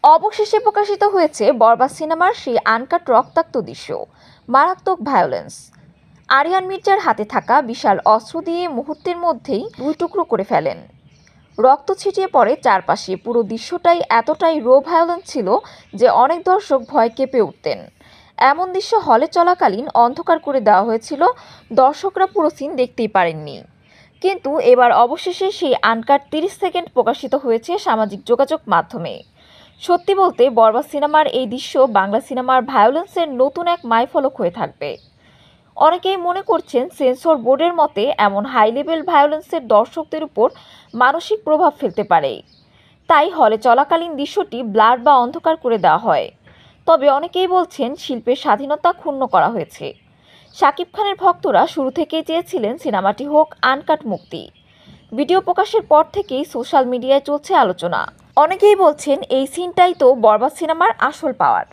অবশেষে প্রকাশিত হয়েছে বরবাদ সিনেমার সেই আনকাট রক্তাক্ত দৃশ্য, মারাত্মক ভায়োলেন্স। আরিয়ান মির্জার হাতে থাকা বিশাল অস্ত্র দিয়ে মুহূর্তের মধ্যেই দুই টুকরো করে ফেলেন। রক্ত ছিটিয়ে পড়ে চারপাশে। পুরো দৃশ্যটাই এতটাই ভায়োলেন্স ছিল যে অনেক দর্শক ভয় কেঁপে উঠতেন। এমন দৃশ্য হলে চলাকালীন অন্ধকার করে দেওয়া হয়েছিল, দর্শকরা পুরো সিন দেখতেই পারেননি। কিন্তু এবার অবশেষে সেই আনকাট 30 সেকেন্ড প্রকাশিত হয়েছে সামাজিক যোগাযোগ মাধ্যমে। সত্যি বলতে বরবাদ সিনেমার এই দৃশ্য বাংলা সিনেমার ভায়োলেন্সের নতুন এক মাইলফলক হয়ে থাকবে। অনেকেই মনে করছেন সেন্সর বোর্ডের মতে এমন হাই লেভেল ভায়োলেন্সের দর্শকদের উপর মানসিক প্রভাব ফেলতে পারে, তাই হলে চলাকালীন দৃশ্যটি ব্লার বা অন্ধকার করে দেওয়া হয়। তবে অনেকেই বলছেন শিল্পের স্বাধীনতা ক্ষুণ্ণ করা হয়েছে। শাকিব খানের ভক্তরা শুরু থেকেই চেয়েছিলেন সিনেমাটি হোক আনকাট মুক্তি। ভিডিও প্রকাশের পর থেকেই সোশ্যাল মিডিয়ায় চলছে আলোচনা। অনেকেই বলছেন এই সিনটাই তো বরবাদ সিনেমার আসল পাওয়ার।